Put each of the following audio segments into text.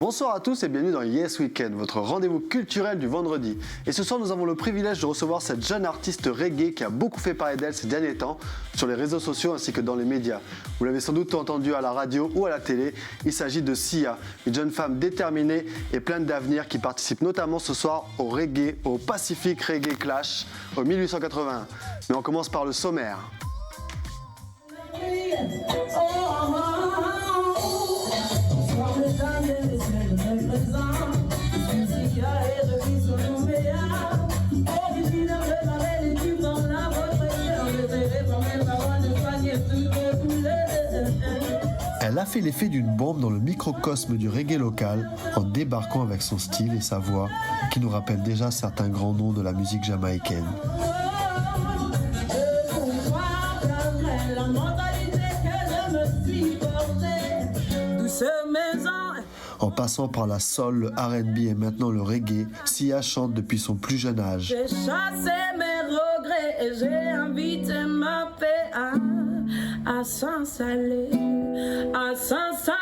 Bonsoir à tous et bienvenue dans Yes Weekend, votre rendez-vous culturel du vendredi. Et ce soir, nous avons le privilège de recevoir cette jeune artiste reggae qui a beaucoup fait parler d'elle ces derniers temps sur les réseaux sociaux ainsi que dans les médias. Vous l'avez sans doute entendu à la radio ou à la télé, il s'agit de Sia, une jeune femme déterminée et pleine d'avenir qui participe notamment ce soir au reggae, au Pacific Reggae Clash au 1881. Mais on commence par le sommaire. Elle a fait l'effet d'une bombe dans le microcosme du reggae local en débarquant avec son style et sa voix qui nous rappellent déjà certains grands noms de la musique jamaïcaine. En passant par la soul, le R&B et maintenant le reggae, Sia chante depuis son plus jeune âge. J'ai chassé mes regrets et j'ai invité ma paix à s'installer, à s'installer.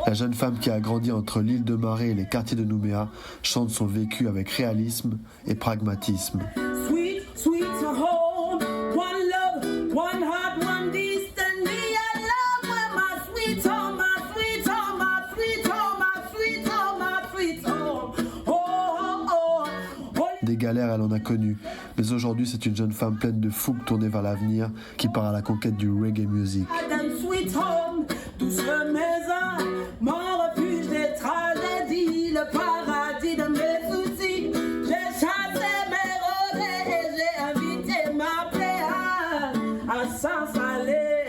La jeune femme qui a grandi entre l'île de Marais et les quartiers de Nouméa chante son vécu avec réalisme et pragmatisme. Sweet, sweet home, one love, one heart, one destiny. I love where my sweet home, my sweet home, my sweet home, my sweet home, my sweet home. Oh, oh, oh. Des galères, elle en a connu, mais aujourd'hui c'est une jeune femme pleine de fougue tournée vers l'avenir qui part à la conquête du reggae music. Sweet home, douce maison, mon refuge des tragédies, le paradis de mes soucis. J'ai chassé mes regrets et j'ai invité ma paix à s'installer,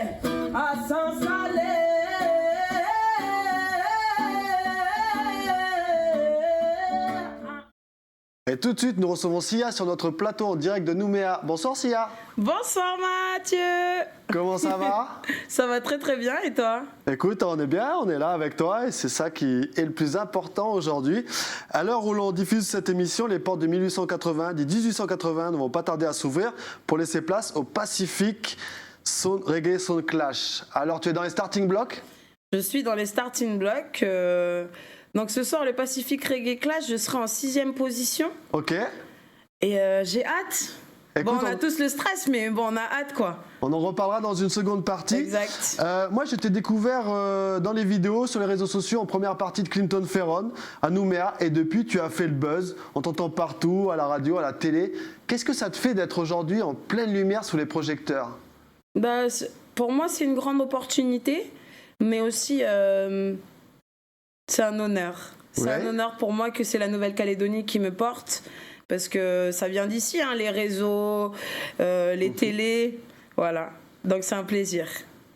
à s'installer. Et tout de suite, nous recevons Sia sur notre plateau en direct de Nouméa. Bonsoir Sia. Bonsoir Mathieu. Comment ça va? Ça va très très bien et toi? Écoute, on est bien, on est là avec toi et c'est ça qui est le plus important aujourd'hui. À l'heure où l'on diffuse cette émission, les portes de 1880, des 1880 ne vont pas tarder à s'ouvrir pour laisser place au Pacific Reggae Sound Clash. Alors tu es dans les starting blocks? Je suis dans les starting blocks. Donc ce soir, le Pacific Reggae Clash, je serai en 6e position. Ok. Et j'ai hâte. Écoute, on a tous le stress, mais bon, on a hâte, quoi. On en reparlera dans une seconde partie. Exact. Moi, je t'ai découvert dans les vidéos, sur les réseaux sociaux, en première partie de Clinton Ferron, à Nouméa. Et depuis, tu as fait le buzz. On t'entend partout, à la radio, à la télé. Qu'est-ce que ça te fait d'être aujourd'hui en pleine lumière sous les projecteurs? Bah, pour moi, c'est une grande opportunité, mais aussi... c'est un honneur. C'est un honneur pour moi que c'est la Nouvelle-Calédonie qui me porte, parce que ça vient d'ici, hein, les réseaux, les télés, voilà. Donc c'est un plaisir.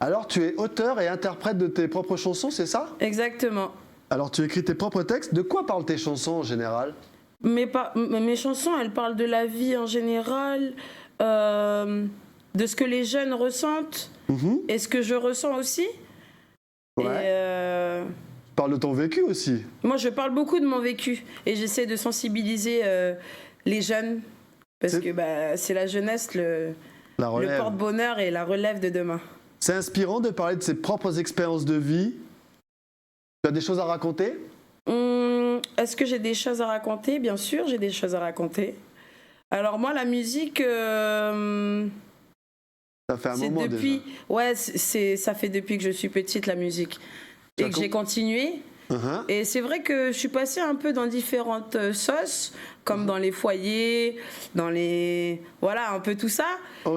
Alors tu es auteur et interprète de tes propres chansons, c'est ça? Exactement. Alors tu écris tes propres textes. De quoi parlent tes chansons en général? Mes chansons, elles parlent de la vie en général, de ce que les jeunes ressentent, et ce que je ressens aussi. Ouais. Tu parles de ton vécu aussi. Moi, je parle beaucoup de mon vécu et j'essaie de sensibiliser les jeunes parce que c'est la jeunesse, le porte-bonheur et la relève de demain. C'est inspirant de parler de ses propres expériences de vie. Tu as des choses à raconter? Est-ce que j'ai des choses à raconter? Bien sûr, j'ai des choses à raconter. Alors moi, la musique... ça fait un moment déjà. Ouais, ça fait depuis que je suis petite, la musique. Et que j'ai continué. Et c'est vrai que je suis passée un peu dans différentes sauces, comme dans les foyers, dans les... Voilà, un peu tout ça.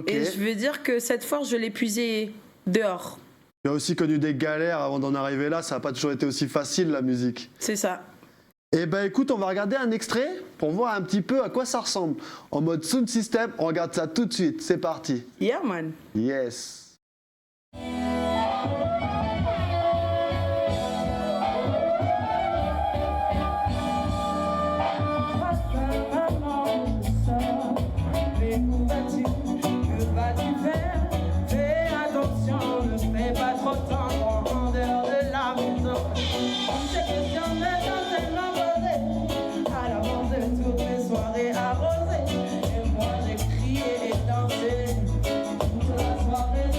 Et je veux dire que cette force, je l'ai puisée dehors. Tu as aussi connu des galères avant d'en arriver là. Ça n'a pas toujours été aussi facile, la musique. C'est ça. Eh ben écoute, on va regarder un extrait pour voir un petit peu à quoi ça ressemble. En mode sound system, on regarde ça tout de suite. C'est parti. Yeah, man. Yes. Arrosé, et moi j'ai crié et dansé toute la soirée.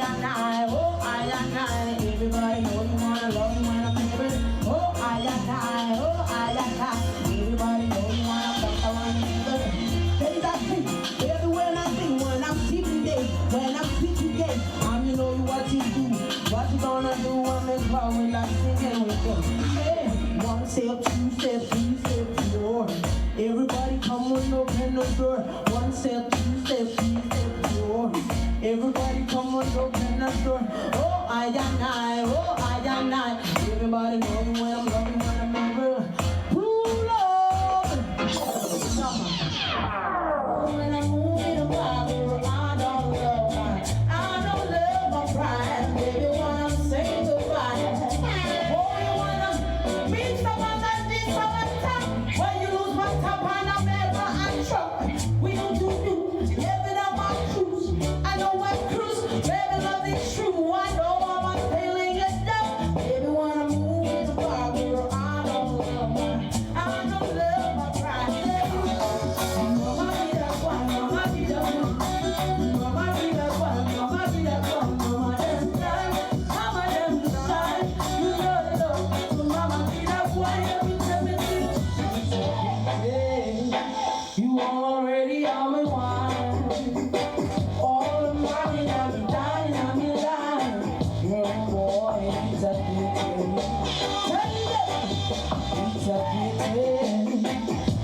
and I, oh, I and I. Everybody know you wanna love me when I'm neighbor. Oh, I and I, oh, I and I. Everybody know you wanna fuck around neighbor. Things I think, everywhere I think, when I'm sleeping day, when I'm sleeping day, I'm you know what you do. What you gonna do when they call me like singing with them? Hey, one step, two step, three step, four. Everybody come with no pen, no door. One step, two step, three step, four. Everybody come with no pen, no door. Oh, I and I, oh, I and I. Everybody know me when I'm loving, when I'm ever. Ooh, Lord. Summer. When I'm moving about, I don't love my pride. Baby, when I'm saying goodbye. Oh, you wanna meet someone like this on the top? When you lose my top and I'm never on truck. We don't do you, living on my cruise. I know what cruise, baby, love is true. I know I'm feeling it down. Baby, when I'm moving about, girl, I don't love my pride. Mama be that one, mama be that one. Mama be that one, mama be that one. Mama them time, mama them time. You know the love, so mama be that one. Every time it is, yeah, you already on my wine. All the money I'm dying, I'm in line. Yeah, boy, it's a pity. It's a pity.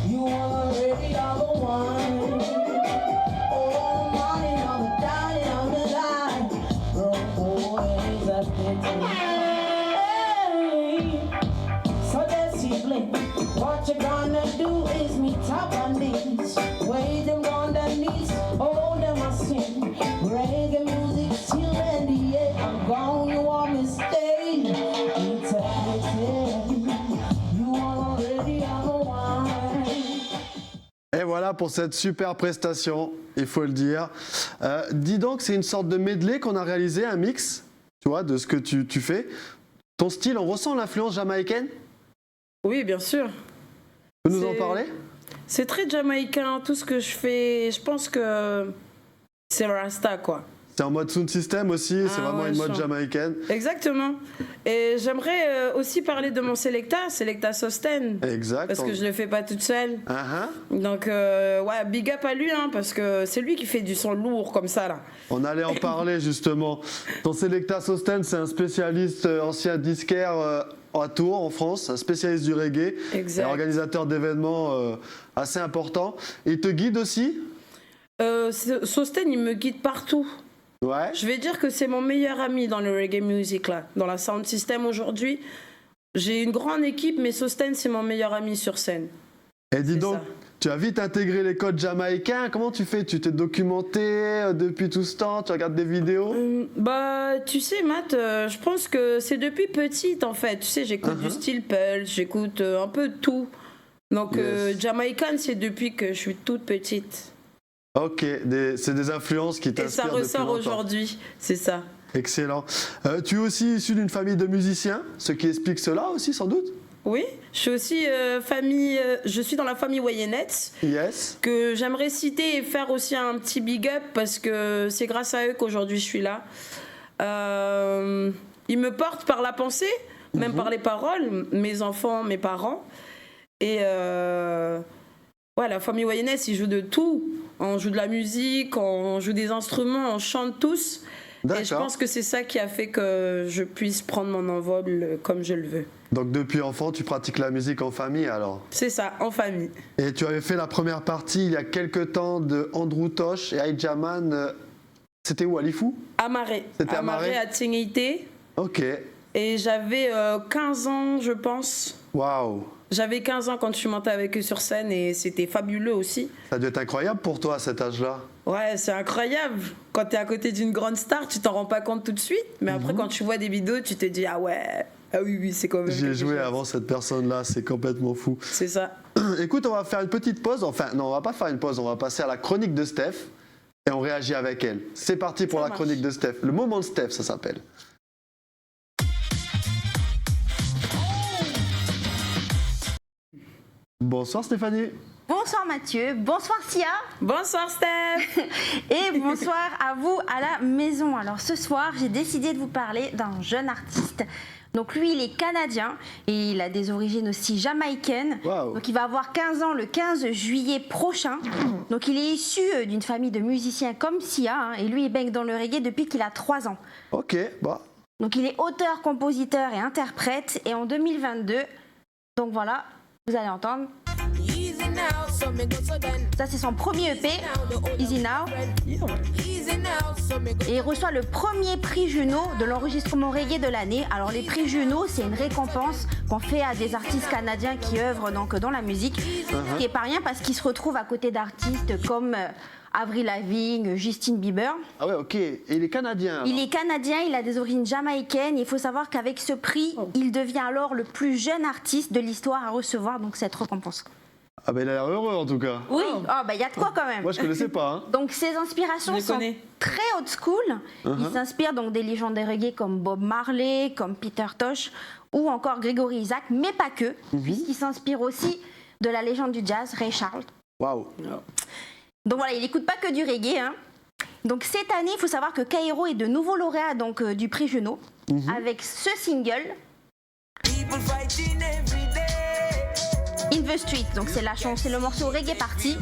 You already on the wine. All the money I'm dying, I'm in line. Yeah, boy, it's a pity. Hey, so that's it, what you gonna do is meet up on these. Wait them on their knees, hold them a sing. Reggae music till the end. I'm gone, you want me stay. It's a pity. You already on the wine. Et voilà pour cette super prestation, il faut le dire. Dis donc, c'est une sorte de medley qu'on a réalisé, un mix, tu vois, de ce que tu fais. Ton style, on ressent l'influence jamaïcaine? Oui, bien sûr. Tu peux nous en parler? C'est très jamaïcain, tout ce que je fais. Je pense que c'est le Rasta, quoi. C'est en mode sound system aussi, c'est vraiment une mode jamaïcaine. Exactement. Et j'aimerais aussi parler de mon Selecta Sosten. Exact. Parce que je le fais pas toute seule. Donc, ouais, big up à lui, hein, parce que c'est lui qui fait du son lourd comme ça, là. On allait en parler, justement. Ton Selecta Sosten, c'est un spécialiste ancien disquaire à Tours, en France, un spécialiste du reggae. Exact. Et organisateur d'événements assez importants. Et il te guide aussi? Sosten, il me guide partout. Ouais. Je vais dire que c'est mon meilleur ami dans le reggae music, là, dans la sound system aujourd'hui. J'ai une grande équipe, mais Sosten, c'est mon meilleur ami sur scène. Et dis donc, tu as vite intégré les codes jamaïcains. Comment tu fais? Tu t'es documenté depuis tout ce temps? Tu regardes des vidéos? Bah, tu sais, Matt, je pense que c'est depuis petite, en fait. Tu sais, j'écoute du style Pulse, j'écoute un peu de tout. Donc, Jamaican, c'est depuis que je suis toute petite. Ok, c'est des influences qui t'inspirent. Et ça ressort aujourd'hui, c'est ça. Excellent. Tu es aussi issu d'une famille de musiciens, ce qui explique cela aussi sans doute? Oui, je suis aussi je suis dans la famille Wayenets, que j'aimerais citer et faire aussi un petit big up parce que c'est grâce à eux qu'aujourd'hui je suis là. Ils me portent par la pensée, même par les paroles, mes enfants, mes parents. Et ouais, la famille Wayenets, ils jouent de tout. On joue de la musique, on joue des instruments, on chante tous. Et je pense que c'est ça qui a fait que je puisse prendre mon envol comme je le veux. Donc depuis enfant, tu pratiques la musique en famille alors? C'est ça, en famille. Et tu avais fait la première partie il y a quelques temps de Andrew Tosh et Aïdjaman. C'était où, à Lifou? Amaré. C'était Amaré à Tsingaïté. Ok. Et j'avais 15 ans, je pense. Waouh! J'avais 15 ans quand je suis montée avec eux sur scène et c'était fabuleux aussi. Ça a dû être incroyable pour toi à cet âge-là. Ouais, c'est incroyable. Quand tu es à côté d'une grande star, tu t'en rends pas compte tout de suite. Mais après, quand tu vois des vidéos, tu te dis, ah ouais, ah oui, c'est quand même. J'ai joué avant cette personne-là, c'est complètement fou. C'est ça. Écoute, on va faire une petite pause. Enfin, non, on va pas faire une pause, on va passer à la chronique de Steph et on réagit avec elle. C'est parti pour la chronique de Steph. Le moment de Steph, ça s'appelle. Bonsoir Stéphanie. Bonsoir Mathieu, bonsoir Sia Bonsoir Steph. et bonsoir à vous à la maison. Alors ce soir, j'ai décidé de vous parler d'un jeune artiste. Donc lui, il est canadien et il a des origines aussi jamaïcaines. Wow. Donc il va avoir 15 ans le 15 juillet prochain. Donc il est issu d'une famille de musiciens comme Sia hein, et lui, il baigne dans le reggae depuis qu'il a 3 ans. Ok, bah. Donc il est auteur, compositeur et interprète. Et en 2022, donc voilà, vous allez entendre. Ça c'est son premier EP, Easy Now. Et il reçoit le premier prix Juno de l'enregistrement reggae de l'année. Alors les prix Juno, c'est une récompense qu'on fait à des artistes canadiens qui œuvrent donc dans la musique. Ce qui n'est pas rien parce qu'ils se retrouvent à côté d'artistes comme Avril Lavigne, Justin Bieber. Ah ouais, ok. Et il est canadien alors. Il est canadien, il a des origines jamaïcaines. Il faut savoir qu'avec ce prix, il devient alors le plus jeune artiste de l'histoire à recevoir donc cette récompense. Ah bah il a l'air heureux en tout cas. Oui, il y a de quoi quand même. Moi je connaissais pas. Hein. Donc ses inspirations sont très old school. Il s'inspire donc des légendes des reggae comme Bob Marley, comme Peter Tosh ou encore Gregory Isaac, mais pas que, puisqu'il s'inspire aussi de la légende du jazz, Ray Charles. Waouh. Donc voilà, il n'écoute pas que du reggae. Hein. Donc cette année, il faut savoir que Kairo est de nouveau lauréat donc, du prix Juno avec ce single. In the Street, donc c'est le morceau Reggae Party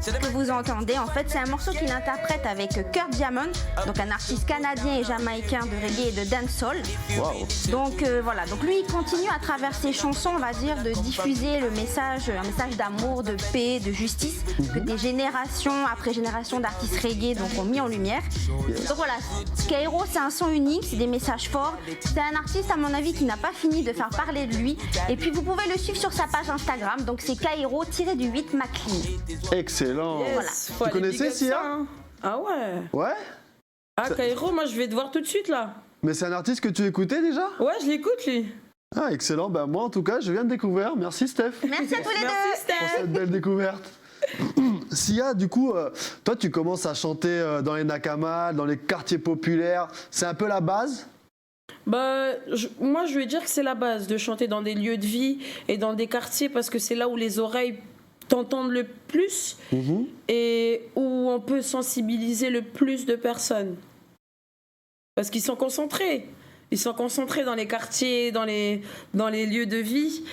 que vous entendez. En fait, c'est un morceau qu'il interprète avec Kurt Diamond, donc un artiste canadien et jamaïcain de reggae et de dancehall. Wow. Donc voilà, donc lui il continue à travers ses chansons, on va dire, de diffuser un message d'amour, de paix, de justice que des générations après générations d'artistes reggae donc ont mis en lumière. Donc voilà, Kairo c'est un son unique, c'est des messages forts. C'est un artiste à mon avis qui n'a pas fini de faire parler de lui. Et puis vous pouvez le suivre sur sa page Instagram, donc c'est Kairo-du-8 McLean. Excellent. Yes. Tu connaissais Sia hein. Ah ouais. Ouais. Ah Kairo, moi je vais te voir tout de suite là. Mais c'est un artiste que tu écoutais déjà? Ouais, je l'écoute lui. Ah excellent, bah moi en tout cas je viens de découvrir, merci Steph. Merci à tous les deux. Merci Steph. Pour cette belle découverte. Sia, du coup, toi tu commences à chanter dans les nakamas, dans les quartiers populaires, c'est un peu la base? Bah, moi je vais dire que c'est la base de chanter dans des lieux de vie et dans des quartiers parce que c'est là où les oreilles t'entendent le plus et où on peut sensibiliser le plus de personnes. Parce qu'ils sont concentrés. Ils sont concentrés dans les quartiers, dans les lieux de vie.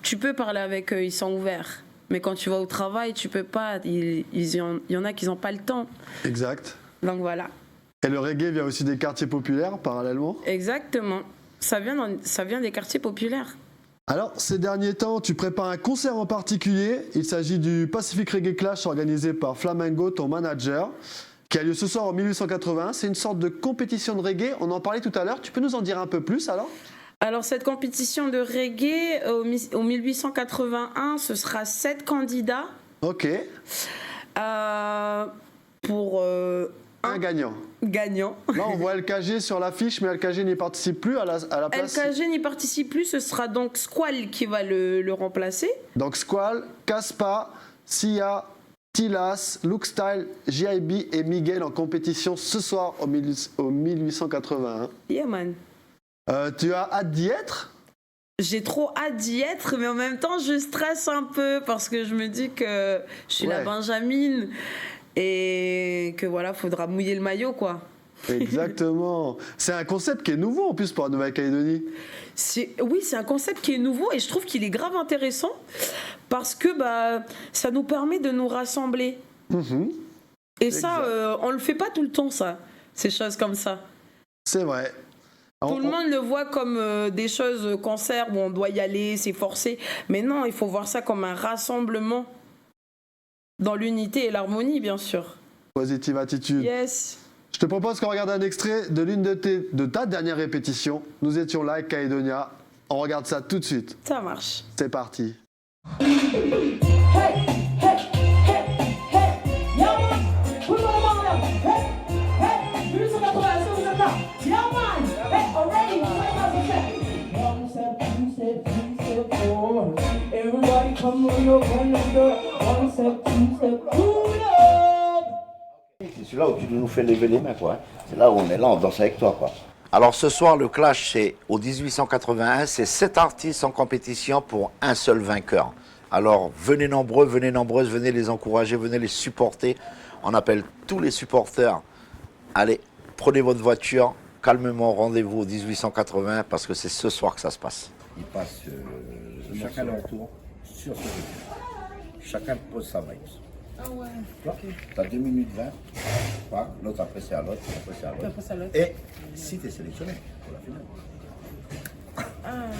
Tu peux parler avec eux, ils sont ouverts. Mais quand tu vas au travail, tu peux pas. Il y en a qui n'ont pas le temps. Exact. Donc voilà. Et le reggae vient aussi des quartiers populaires, parallèlement? Exactement. Ça vient des quartiers populaires. Alors, ces derniers temps, tu prépares un concert en particulier. Il s'agit du Pacific Reggae Clash organisé par Flamengo, ton manager, qui a lieu ce soir en 1881. C'est une sorte de compétition de reggae. On en parlait tout à l'heure. Tu peux nous en dire un peu plus alors? Alors, cette compétition de reggae, au 1881, ce sera 7 candidats. Ok. Pour un gagnant. Gagnant. Là, on voit LKG sur l'affiche, mais LKG n'y participe plus à la place. LKG n'y participe plus, ce sera donc Squall qui va le remplacer. Donc Squall, Caspa, Sia, Tilas, Lookstyle, JIB et Miguel en compétition ce soir au 1881. Yeah man. Tu as hâte d'y être? J'ai trop hâte d'y être, mais en même temps, je stresse un peu parce que je me dis que je suis la Benjamine et que voilà, faudra mouiller le maillot, quoi. Exactement. C'est un concept qui est nouveau en plus pour la Nouvelle-Calédonie. Oui, c'est un concept qui est nouveau et je trouve qu'il est grave intéressant parce que ça nous permet de nous rassembler. Et exact. Ça, on le fait pas tout le temps, ça, ces choses comme ça. C'est vrai. Tout le monde le voit comme des choses concerts où on doit y aller, c'est forcé. Mais non, il faut voir ça comme un rassemblement dans l'unité et l'harmonie, bien sûr. Positive attitude. Yes. Je te propose qu'on regarde un extrait de l'une de ta dernière répétition. Nous étions là avec Calédonia. On regarde ça tout de suite. Ça marche. C'est parti. C'est là où tu nous fais lever les mains, quoi. C'est là où on est là, on danse avec toi, quoi. Alors ce soir, le clash, c'est au 1881, c'est 7 artistes en compétition pour un seul vainqueur. Alors venez nombreux, venez nombreuses, venez les encourager, venez les supporter. On appelle tous les supporters. Allez, prenez votre voiture, calmement, rendez-vous au 1880 parce que c'est ce soir que ça se passe. Ils passent chacun leur tour sur ce rythme. Chacun pose sa vibe. Ah ouais. Tu as 2 minutes 20, l'autre après c'est à l'autre, après c'est à l'autre. Et si tu es sélectionné pour la finale.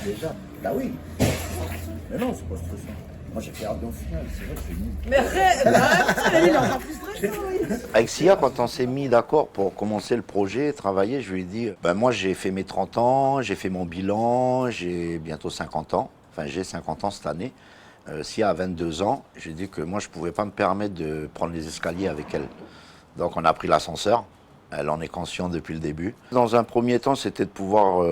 Déjà, bah oui. Mais non, c'est pas stressant. Moi j'ai fait Arden en finale, c'est vrai que c'est nul. Mais arrête, il est encore plus stressant. Avec Sia, quand on s'est mis d'accord pour commencer le projet, travailler, je lui ai dit, ben moi j'ai fait mes 30 ans, j'ai fait mon bilan, j'ai bientôt 50 ans, enfin j'ai 50 ans cette année. Sia a 22 ans, j'ai dit que moi je ne pouvais pas me permettre de prendre les escaliers avec elle. Donc on a pris l'ascenseur, elle en est consciente depuis le début. Dans un premier temps, c'était de pouvoir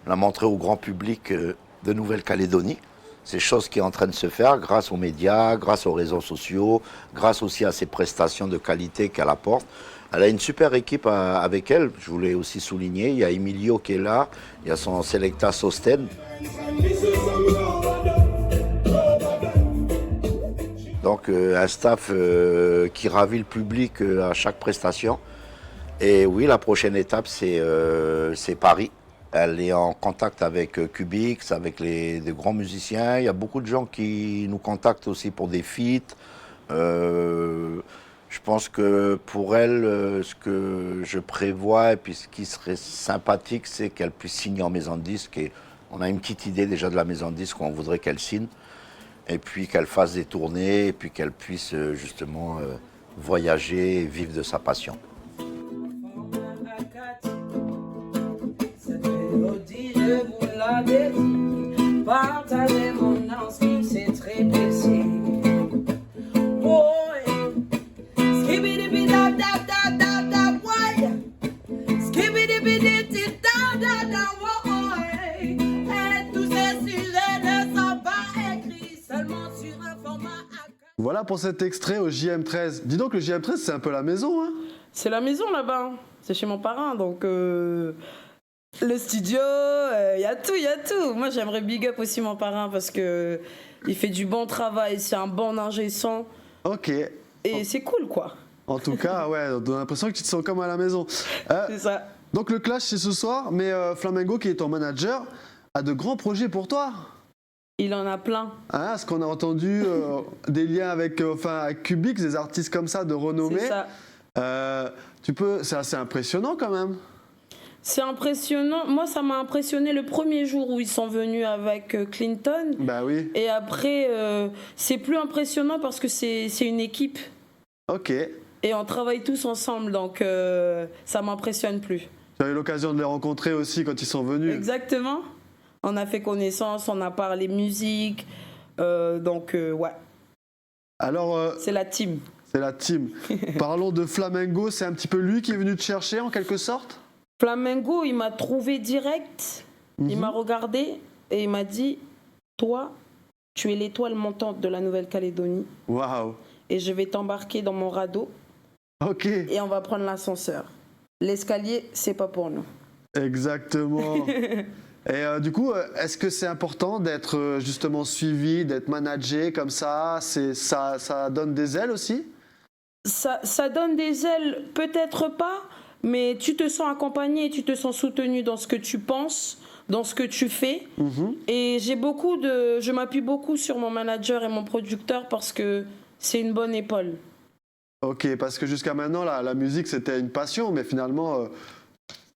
la montrer au grand public de Nouvelle-Calédonie. C'est chose qui est en train de se faire grâce aux médias, grâce aux réseaux sociaux, grâce aussi à ses prestations de qualité qu'elle apporte. Elle a une super équipe avec elle, je voulais aussi souligner. Il y a Emilio qui est là, il y a son Selecta Sosten. Donc un staff qui ravit le public à chaque prestation. Et oui, la prochaine étape, c'est Paris. Elle est en contact avec Cubix, avec des grands musiciens. Il y a beaucoup de gens qui nous contactent aussi pour des feats. Je pense que pour elle, ce que je prévois et puis ce qui serait sympathique, c'est qu'elle puisse signer en maison de disque. Et on a une petite idée déjà de la maison de disque qu'on voudrait qu'elle signe. Et puis qu'elle fasse des tournées et puis qu'elle puisse justement voyager et vivre de sa passion. Partagez mon instinct, c'est très précis. Oh, skibidi-bidi-dab-dab-dab-dab-dab, ouais. Skibidi-bidi-dab-dab-dab, ouais. Et tous ces sujets ne sont pas écrits seulement sur un format A4. Voilà pour cet extrait au JM13. Dis donc, le JM13, c'est un peu la maison, hein? C'est la maison là-bas. C'est chez mon parrain, donc... Le studio, y a tout, y a tout. Moi, j'aimerais big up aussi mon parrain parce que il fait du bon travail, c'est un bon ingé son. Ok. Et c'est cool, quoi. En tout cas, ouais, on a l'impression que tu te sens comme à la maison. C'est ça. Donc le clash, c'est ce soir, mais Flamengo, qui est ton manager, a de grands projets pour toi. Il en a plein. Hein, ce qu'on a entendu, des liens avec Cubix, des artistes comme ça de renommée. C'est ça. C'est assez impressionnant quand même. C'est impressionnant. Moi, ça m'a impressionné le premier jour où ils sont venus avec Clinton. Bah oui. Et après, c'est plus impressionnant parce que c'est une équipe. Ok. Et on travaille tous ensemble, donc ça m'impressionne plus. Tu as eu l'occasion de les rencontrer aussi quand ils sont venus. Exactement. On a fait connaissance, on a parlé musique. Donc, ouais. Alors, c'est la team. C'est la team. Parlons de Flamengo, c'est un petit peu lui qui est venu te chercher en quelque sorte? Flamengo, il m'a trouvé direct, il m'a regardé et il m'a dit « Toi, tu es l'étoile montante de la Nouvelle-Calédonie. Waouh. Et je vais t'embarquer dans mon radeau. Ok. Et on va prendre l'ascenseur. L'escalier, c'est pas pour nous. » Exactement. Et du coup, est-ce que c'est important d'être justement suivi, d'être managé comme ça? Ça donne des ailes aussi? Ça donne des ailes, peut-être pas, mais tu te sens accompagné, tu te sens soutenu dans ce que tu penses, dans ce que tu fais. Et je m'appuie beaucoup sur mon manager et mon producteur parce que c'est une bonne épaule. Ok, parce que jusqu'à maintenant, la musique, c'était une passion, mais finalement,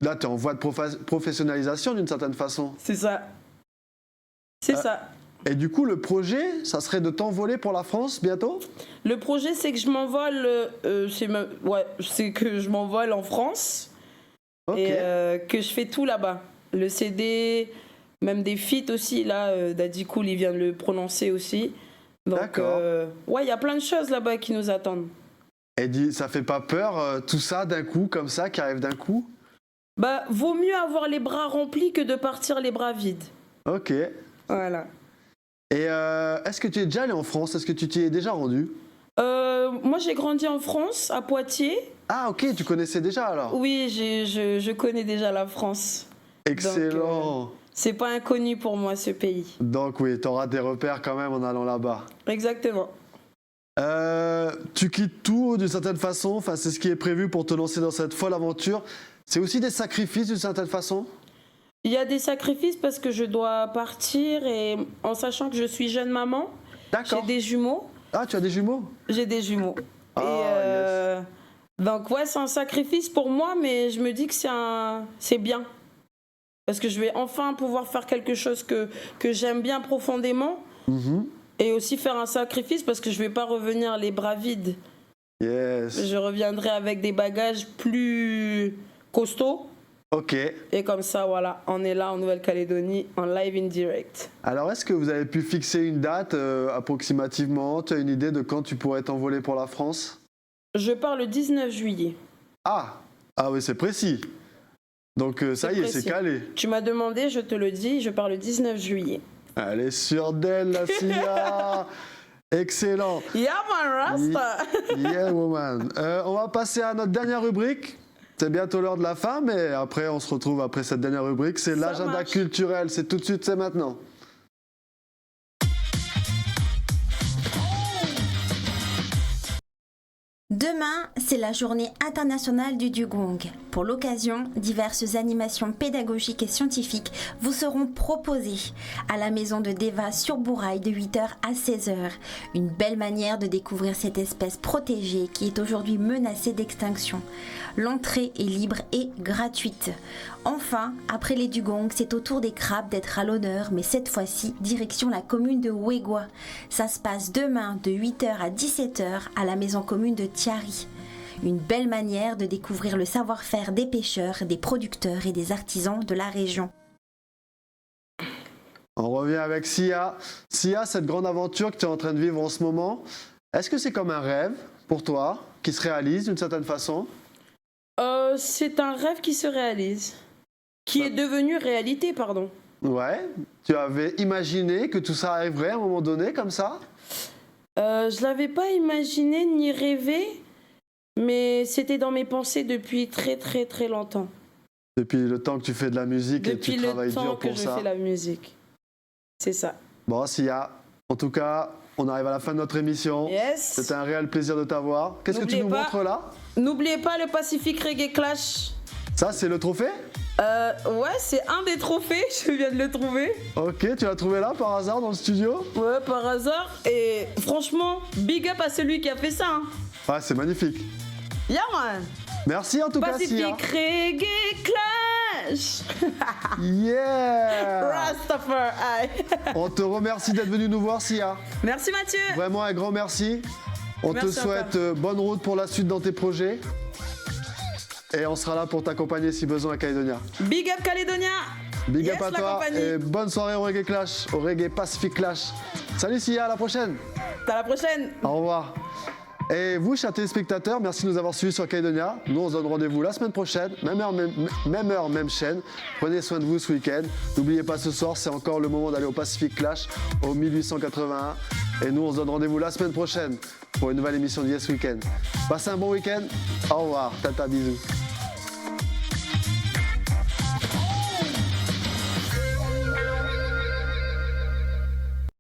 là, tu es en voie de professionnalisation d'une certaine façon. C'est ça. C'est ça. Et du coup, le projet, ça serait de t'envoler pour la France bientôt? Le projet, c'est que je m'envole, c'est que je m'envole en France et que je fais tout là-bas. Le CD, même des feats aussi, là, Daddy Cool, il vient de le prononcer aussi. D'accord. Ouais, il y a plein de choses là-bas qui nous attendent. Et ça fait pas peur, tout ça d'un coup, comme ça, qui arrive d'un coup? Bah, vaut mieux avoir les bras remplis que de partir les bras vides. Ok. Voilà. Et est-ce que tu es déjà allé en France? Est-ce que tu t'y es déjà rendu? Moi, j'ai grandi en France, à Poitiers. Ah, ok, tu connaissais déjà alors? Oui, je connais déjà la France. Excellent. Donc, C'est pas inconnu pour moi, ce pays. Donc oui, tu auras des repères quand même en allant là-bas. Exactement. Tu quittes tout d'une certaine façon, enfin, c'est ce qui est prévu pour te lancer dans cette folle aventure. C'est aussi des sacrifices d'une certaine façon? Il y a des sacrifices parce que je dois partir et en sachant que je suis jeune maman, j'ai D'accord. des jumeaux. Ah, tu as des jumeaux? J'ai des jumeaux. Ah, Donc ouais, c'est un sacrifice pour moi, mais je me dis que c'est bien. Parce que je vais enfin pouvoir faire quelque chose que j'aime bien profondément. Mhm. Et aussi faire un sacrifice parce que je ne vais pas revenir les bras vides. Yes. Je reviendrai avec des bagages plus costauds. Ok. Et comme ça, voilà, on est là en Nouvelle-Calédonie, en live in direct. Alors, est-ce que vous avez pu fixer une date approximativement? Tu as une idée de quand tu pourrais t'envoler pour la France? Je pars le 19 juillet. Ah oui, c'est précis. Donc ça y est, c'est précis. calé. Tu m'as demandé, je te le dis, je pars le 19 juillet. Elle est sûre d'elle, la Sia. Excellent. Yeah man, Rasta. Yeah, woman. On va passer à notre dernière rubrique. C'est bientôt l'heure de la fin, mais après, on se retrouve après cette dernière rubrique. C'est Ça l'agenda marche. culturel. C'est tout de suite, c'est maintenant. Demain, c'est la journée internationale du dugong. Pour l'occasion, diverses animations pédagogiques et scientifiques vous seront proposées à la maison de Deva sur Bourail de 8h à 16h. Une belle manière de découvrir cette espèce protégée qui est aujourd'hui menacée d'extinction. L'entrée est libre et gratuite. Enfin, après les dugongs, c'est au tour des crabes d'être à l'honneur, mais cette fois-ci, direction la commune de Wegwa. Ça se passe demain de 8h à 17h à la maison commune de Tiari. Une belle manière de découvrir le savoir-faire des pêcheurs, des producteurs et des artisans de la région. On revient avec Sia. Sia, cette grande aventure que tu es en train de vivre en ce moment, est-ce que c'est comme un rêve pour toi, qui se réalise d'une certaine façon? C'est un rêve qui se réalise. Qui est devenu réalité, pardon. Ouais. Tu avais imaginé que tout ça arriverait à un moment donné, comme ça? Je l'avais pas imaginé ni rêvé, mais c'était dans mes pensées depuis très très très longtemps. Depuis le temps que tu fais de la musique Depuis et tu le travailles temps dur que pour je ça. fais la musique. C'est ça. Bon, Sia, en tout cas, on arrive à la fin de notre émission. Yes. C'était un réel plaisir de t'avoir. Qu'est-ce que tu N'oubliez nous pas- montres là? N'oubliez pas le Pacific Reggae Clash. Ça, c'est le trophée? Ouais, c'est un des trophées, je viens de le trouver. Ok, tu l'as trouvé là par hasard dans le studio? Ouais, par hasard. Et franchement, big up à celui qui a fait ça. Hein. Ouais, c'est magnifique. Yeah man. Merci en tout cas, Sia. Pacific Reggae Clash. Yeah! Rastafari. On te remercie d'être venu nous voir, Sia. Merci Mathieu. Vraiment un grand merci. On te Merci souhaite bonne route pour la suite dans tes projets. Et on sera là pour t'accompagner si besoin à Calédonia. Big up Calédonia. Big Yes, up à la toi compagnie. et bonne soirée au Reggae Clash, au Reggae Pacific Clash. Salut Sia, à la prochaine. À la prochaine. Au revoir. Et vous, chers téléspectateurs, merci de nous avoir suivis sur Calédonia. Nous, on se donne rendez-vous la semaine prochaine, même heure, même chaîne. Prenez soin de vous ce week-end. N'oubliez pas, ce soir, c'est encore le moment d'aller au Pacific Clash, au 1881. Et nous, on se donne rendez-vous la semaine prochaine pour une nouvelle émission de Yes Weekend. Passez un bon week-end. Au revoir. Tata, bisous.